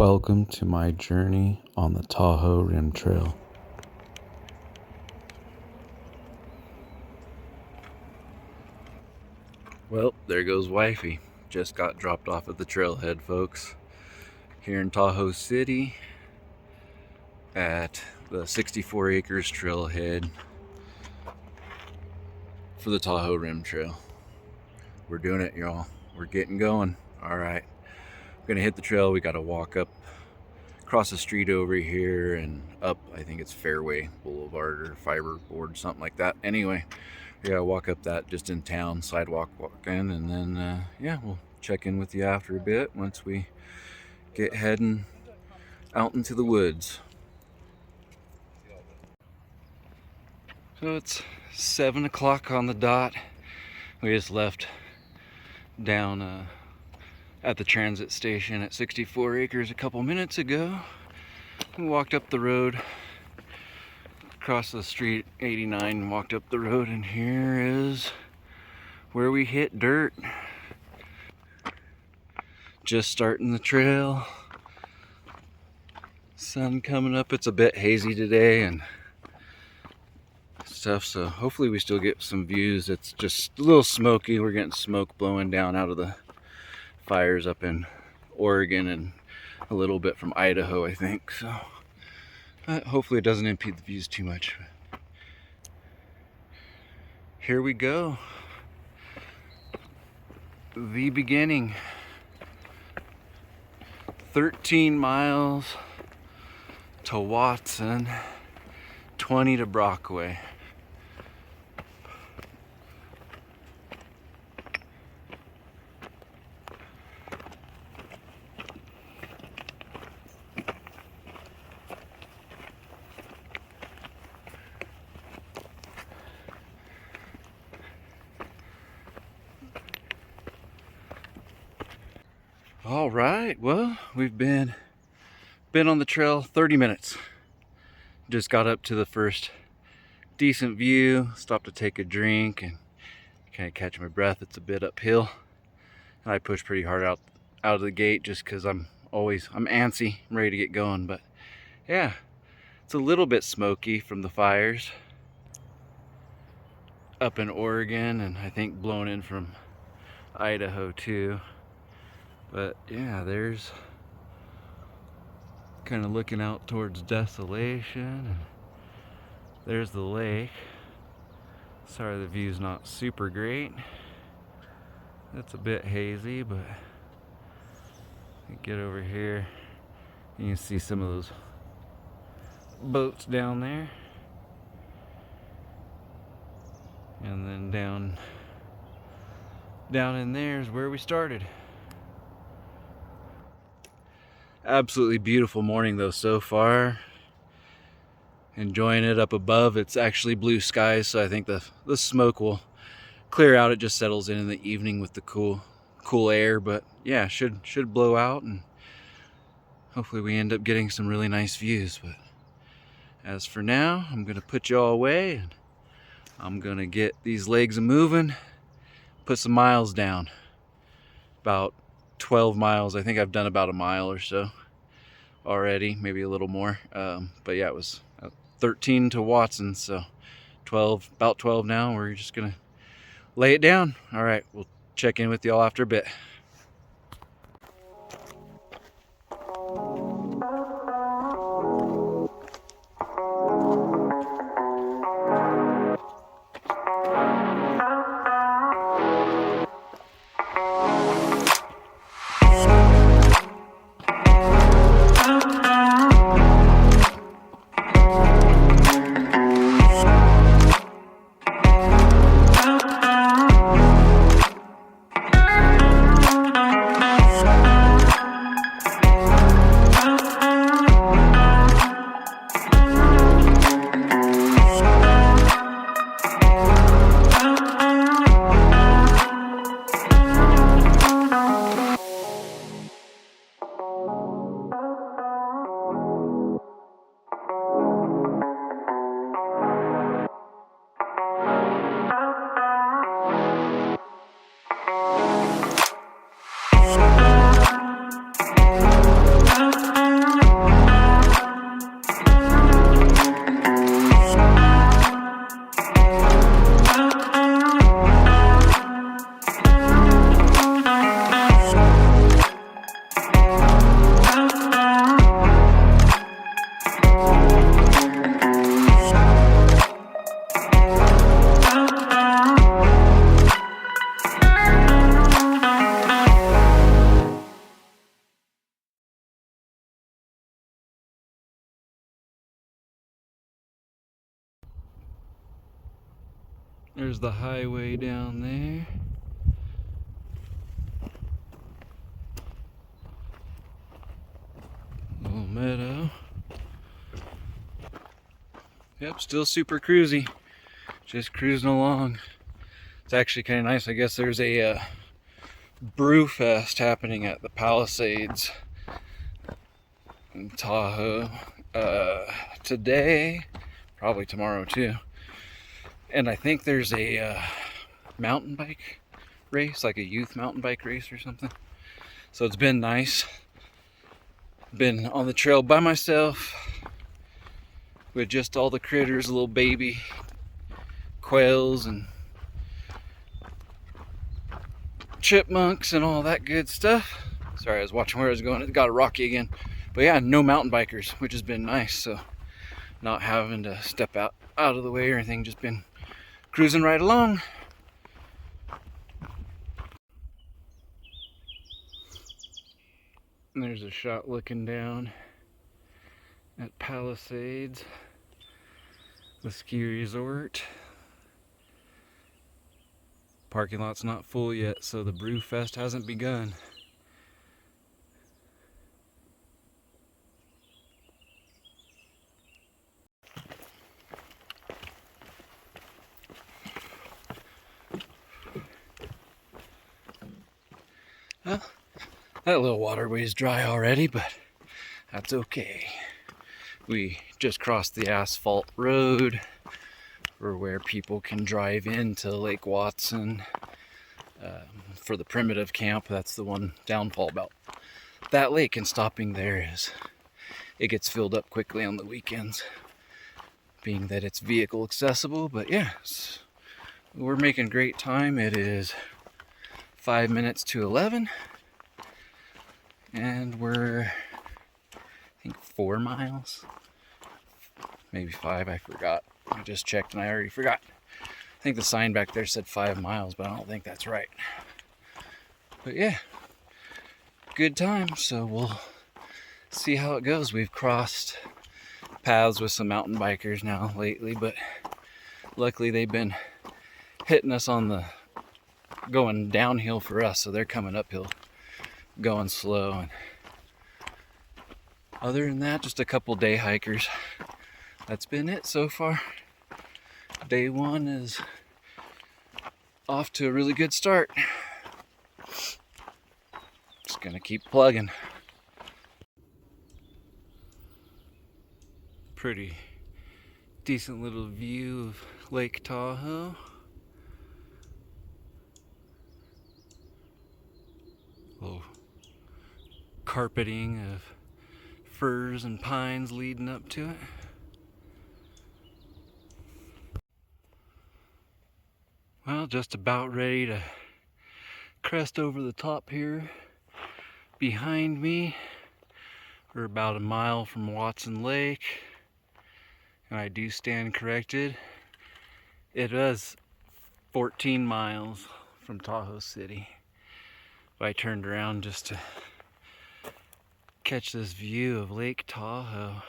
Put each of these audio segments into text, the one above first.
Welcome to my journey on the Tahoe Rim Trail. Well, there goes wifey. Just got dropped off at the trailhead, folks. Here in Tahoe City at the 64 acres trailhead for the Tahoe Rim Trail. We're doing it, y'all. We're getting going. All right. We're gonna hit the trail. We gotta walk up, across the street over here and up, I think it's Fairway Boulevard or Fiberboard, something like that. Anyway, we gotta walk up that just in town, sidewalk walk in, and then, yeah, we'll check in with you after a bit once we get heading out into the woods. So it's 7 o'clock on the dot. We just left down at the transit station at 64 acres a couple minutes ago. We walked up the road, across the street, 89, walked up the road, and here is where we hit dirt. Just starting the trail. Sun coming up. It's a bit hazy today and stuff, so hopefully we still get some views. It's just a little smoky. We're getting smoke blowing down out of the fires up in Oregon and a little bit from Idaho, I think. So hopefully it doesn't impede the views too much. Here we go. The beginning. 13 miles to Watson, 20 to Brockway. All right, well, we've been on the trail 30 minutes. Just got up to the first decent view, stopped to take a drink and kind of catch my breath. It's a bit uphill. And I push pretty hard out of the gate just because I'm antsy, I'm ready to get going. But yeah, it's a little bit smoky from the fires up in Oregon, and I think blown in from Idaho too. But yeah, there's kind of looking out towards Desolation, and there's the lake. Sorry the view's not super great. It's a bit hazy, but you get over here, you can see some of those boats down there. And then down in there is where we started. Absolutely beautiful morning though so far. Enjoying it up above. It's actually blue skies, so I think the smoke will clear out. It just settles in the evening with the cool air, but yeah, should blow out, and hopefully we end up getting some really nice views. But as for now, I'm gonna put you all away, and I'm gonna get these legs a moving, put some miles down. About 12 miles. I think I've done about a mile or so already, maybe a little more. But yeah, it was 13 to Watson, so about 12 now. We're just gonna lay it down. All right, we'll check in with y'all after a bit. There's the highway down there. Little meadow. Yep, still super cruisy. Just cruising along. It's actually kind of nice. I guess there's a brew fest happening at the Palisades in Tahoe today, probably tomorrow too. And I think there's a mountain bike race, like a youth mountain bike race or something. So it's been nice. Been on the trail by myself with just all the critters, little baby quails and chipmunks and all that good stuff. Sorry, I was watching where I was going. It got rocky again. But yeah, no mountain bikers, which has been nice. So not having to step out of the way or anything, just been cruising right along. And there's a shot looking down at Palisades, the ski resort. Parking lot's not full yet, so the brew fest hasn't begun. Well, that little waterway's dry already, but that's okay. We just crossed the asphalt road for where people can drive into Lake Watson for the primitive camp. That's the one downfall about that lake, and stopping there is it gets filled up quickly on the weekends, being that it's vehicle accessible. But yeah, we're making great time. It is 5 minutes to 11, and we're, I think, 4 miles, maybe 5, I forgot. I just checked and I already forgot. I think the sign back there said 5 miles, but I don't think that's right. But yeah, good time. So we'll see how it goes. We've crossed paths with some mountain bikers now lately, but luckily they've been hitting us on the going downhill for us, so they're coming uphill going slow. And other than that, just a couple day hikers. That's been it so far. Day 1 is off to a really good start. Just gonna keep plugging. Pretty decent little view of Lake Tahoe. Little carpeting of firs and pines leading up to it. Well, just about ready to crest over the top here. Behind me, we're about a mile from Watson Lake, and I do stand corrected. It is 14 miles from Tahoe City. But I turned around just to catch this view of Lake Tahoe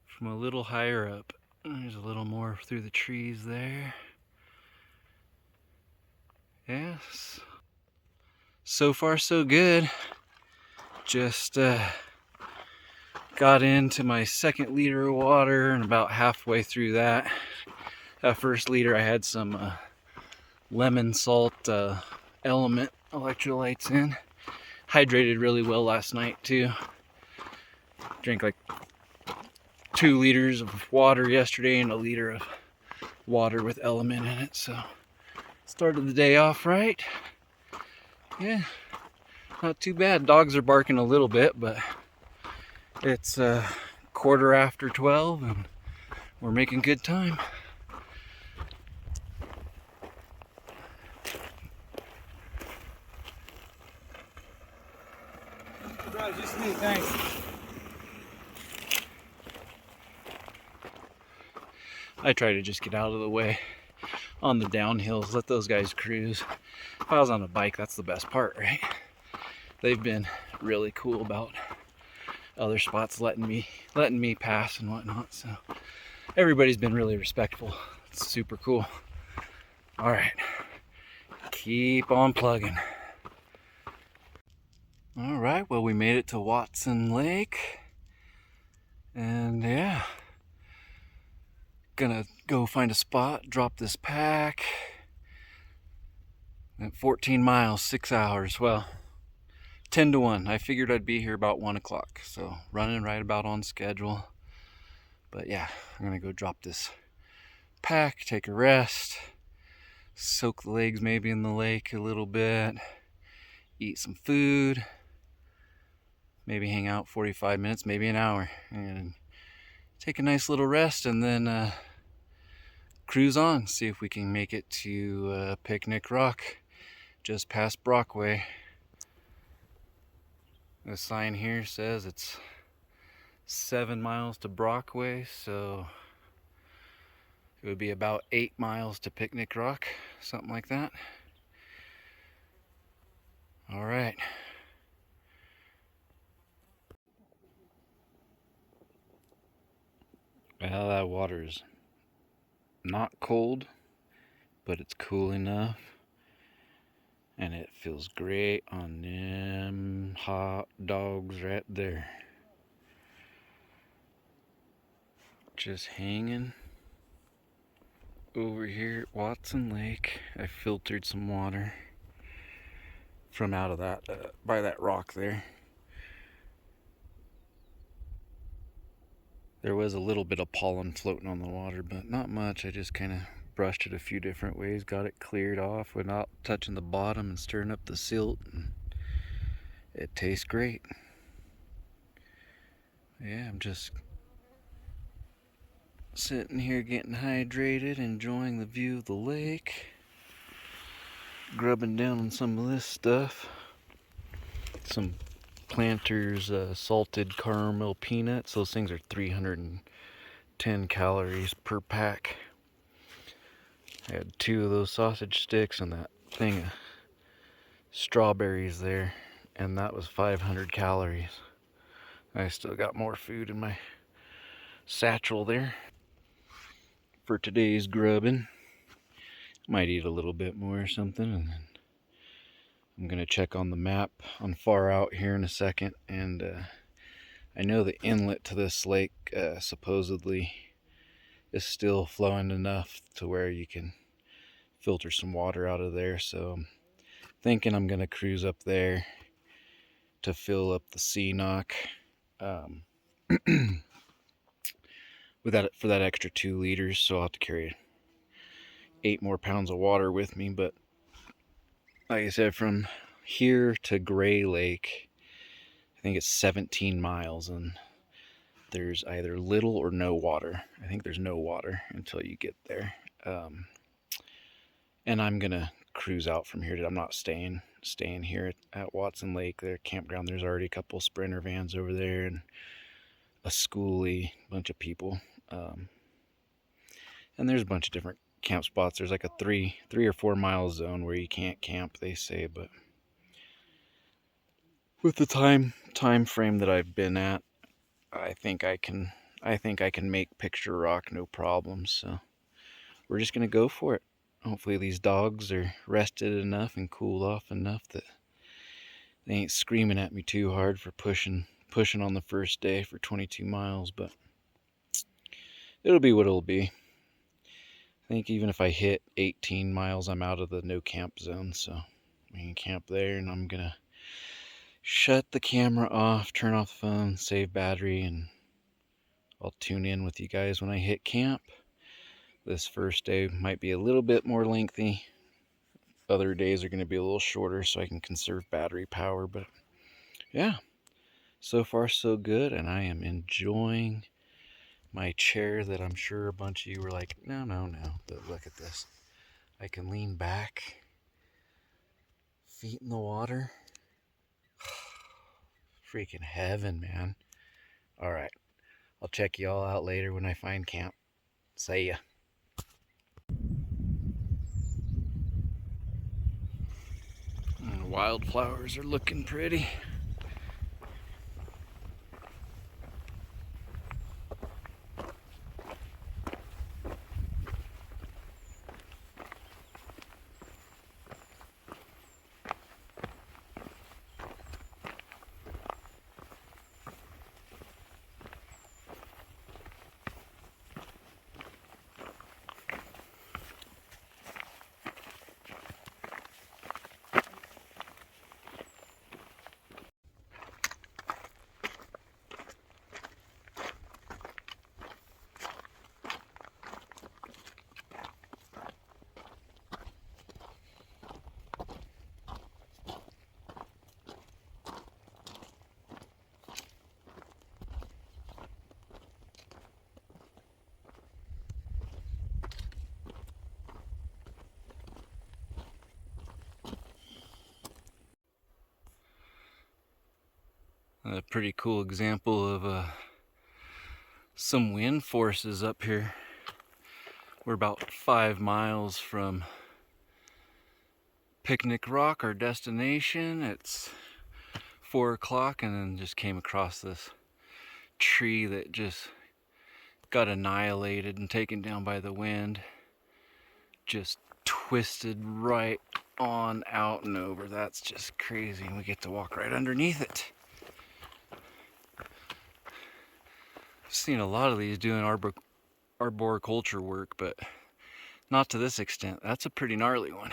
from a little higher up. There's a little more through the trees there. Yes. So far so good. Just got into my 2nd liter of water, and about halfway through that first liter I had some lemon salt element electrolytes in. Hydrated really well last night too. Drank like 2 liters of water yesterday and a liter of water with element in it. So started the day off right. Yeah, not too bad. Dogs are barking a little bit, but it's 12:15 and we're making good time. Bro, just me, thanks. I try to just get out of the way on the downhills, let those guys cruise. If I was on a bike, that's the best part, right? They've been really cool about other spots letting me pass and whatnot. So everybody's been really respectful. It's super cool. All right, keep on plugging. All right, well, we made it to Watson Lake, and yeah, gonna go find a spot, drop this pack. At 14 miles, 6 hours. Well, 10 to 1. I figured I'd be here about 1 o'clock, so running right about on schedule. But yeah, I'm gonna go drop this pack, take a rest, soak the legs maybe in the lake a little bit, eat some food, maybe hang out 45 minutes, maybe an hour, and take a nice little rest, and then cruise on, see if we can make it to Picnic Rock, just past Brockway. The sign here says it's 7 miles to Brockway, so it would be about 8 miles to Picnic Rock, something like that. All right. Well, that water is not cold, but it's cool enough. And it feels great on them hot dogs right there. Just hanging over here at Watson Lake. I filtered some water from out of that, by that rock there. There was a little bit of pollen floating on the water, but not much. I just kind of brushed it a few different ways, got it cleared off without touching the bottom and stirring up the silt. And it tastes great. Yeah, I'm just sitting here getting hydrated, enjoying the view of the lake, grubbing down on some of this stuff. Some Planters salted caramel peanuts. Those things are 310 calories per pack. I had 2 of those sausage sticks and that thing of strawberries there, and that was 500 calories. I still got more food in my satchel there for today's grubbing. Might eat a little bit more or something, and then I'm gonna check on the map on Far Out here in a second. And I know the inlet to this lake supposedly is still flowing enough to where you can filter some water out of there, so I'm thinking I'm gonna cruise up there to fill up the sea knock with that, for that extra 2 liters. So I'll have to carry 8 more pounds of water with me. But like I said, from here to Gray Lake, I think it's 17 miles, and there's either little or no water. I think there's no water until you get there. And I'm gonna cruise out from here. I'm not staying here at Watson Lake, their campground. There's already a couple Sprinter vans over there and a schoolie, bunch of people. And there's a bunch of different camp spots. There's like a 3 or 4 mile zone where you can't camp, they say, but with the time frame that I've been at, I think I can make Picture Rock no problem. So we're just gonna go for it. Hopefully these dogs are rested enough and cooled off enough that they ain't screaming at me too hard for pushing on the first day for 22 miles, but it'll be what it'll be. I think even if I hit 18 miles, I'm out of the no camp zone, so we can camp there. And I'm gonna shut the camera off, turn off the phone, save battery, and I'll tune in with you guys when I hit camp. This first day might be a little bit more lengthy. Other days are going to be a little shorter so I can conserve battery power. But yeah, so far so good, and I am enjoying my chair that I'm sure a bunch of you were like, no. But look at this. I can lean back, feet in the water. Freaking heaven, man. All right, I'll check you all out later when I find camp. See ya. Wildflowers are looking pretty. A pretty cool example of some wind forces up here. We're about 5 miles from Picnic Rock, our destination. It's 4 o'clock, and then just came across this tree that just got annihilated and taken down by the wind. Just twisted right on out and over. That's just crazy, and we get to walk right underneath it. I've seen a lot of these doing arboriculture work, but not to this extent. That's a pretty gnarly one.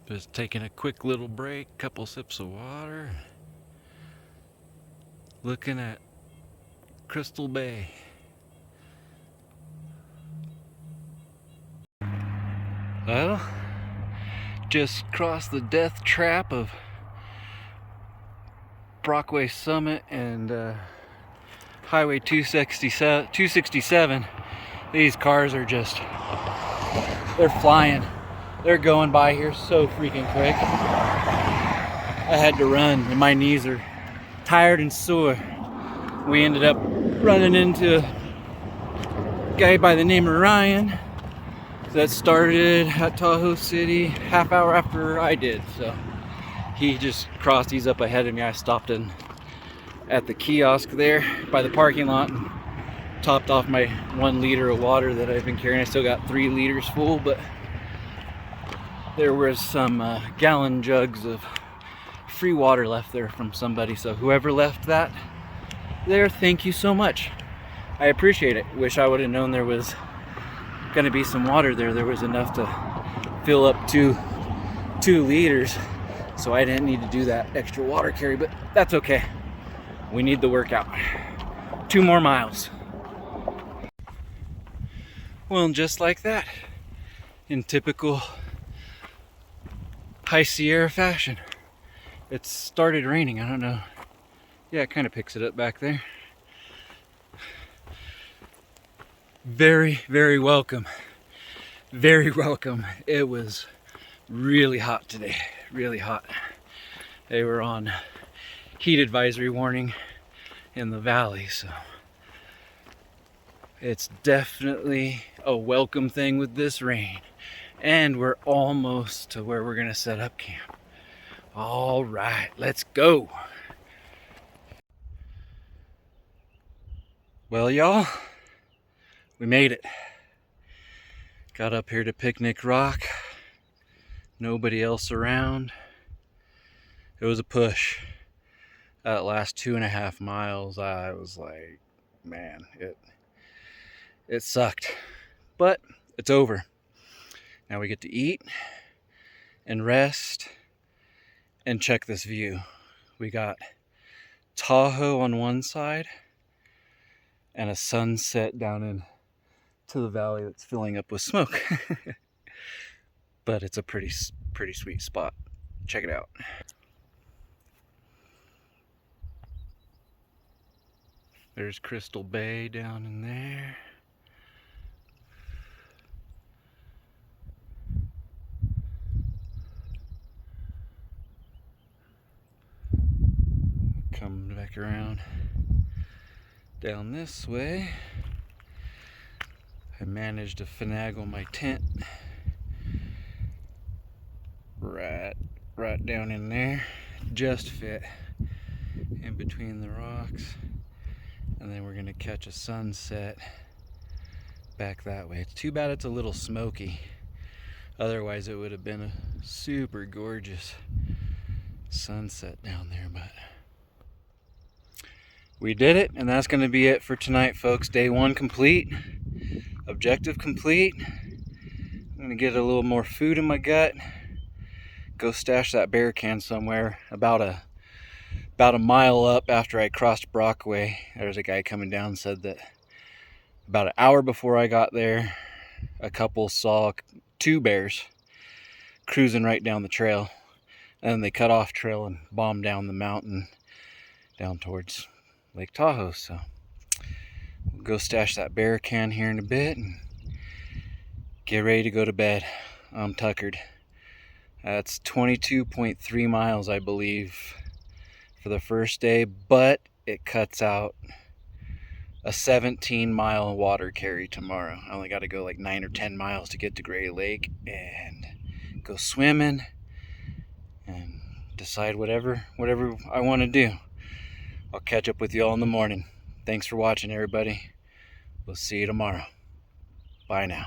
Just taking a quick little break, couple sips of water, looking at Crystal Bay. Well, just crossed the death trap of Brockway Summit and Highway 267. These cars are just, they're flying. They're going by here so freaking quick. I had to run, and my knees are tired and sore. We ended up running into a guy by the name of Ryan that started at Tahoe City half hour after I did. So he just crossed. He's up ahead of me. I stopped at the kiosk there by the parking lot and topped off my 1 liter of water that I've been carrying. I still got 3 liters full, but there was some gallon jugs of free water left there from somebody. So whoever left that there, thank you so much. I appreciate it. Wish I would have known there was going to be some water there. There was enough to fill up 2 liters, so I didn't need to do that extra water carry, but that's okay. We need the workout. 2 more miles. Well, and just like that, in typical High Sierra fashion, it started raining. I don't know. Yeah, it kind of picks it up back there. Very, very welcome. Very welcome. It was really hot today. Really hot. They were on heat advisory warning in the valley, so it's definitely a welcome thing with this rain. And we're almost to where we're gonna set up camp. All right, let's go. Well, y'all, we made it. Got up here to Picnic Rock. Nobody else around. It was a push. That last 2.5 miles, I was like, man, it sucked. But it's over. Now we get to eat and rest and check this view. We got Tahoe on one side and a sunset down into the valley that's filling up with smoke. But it's a pretty sweet spot. Check it out. There's Crystal Bay down in there. Come back around down this way. I managed to finagle my tent right down in there. Just fit in between the rocks. And then we're gonna catch a sunset back that way. It's too bad it's a little smoky. Otherwise it would have been a super gorgeous sunset down there, but we did it, and that's going to be it for tonight, folks. Day 1 complete. Objective complete. I'm going to get a little more food in my gut. Go stash that bear can somewhere. About a mile up after I crossed Brockway, there's a guy coming down, said that about an hour before I got there, a couple saw 2 bears cruising right down the trail. And then they cut off trail and bombed down the mountain down towards Lake Tahoe. So we'll go stash that bear can here in a bit and get ready to go to bed. I'm tuckered. That's 22.3 miles, I believe, for the first day, but it cuts out a 17-mile water carry tomorrow. I only got to go like 9 or 10 miles to get to Gray Lake and go swimming and decide whatever I want to do. I'll catch up with you all in the morning. Thanks for watching, everybody. We'll see you tomorrow. Bye now.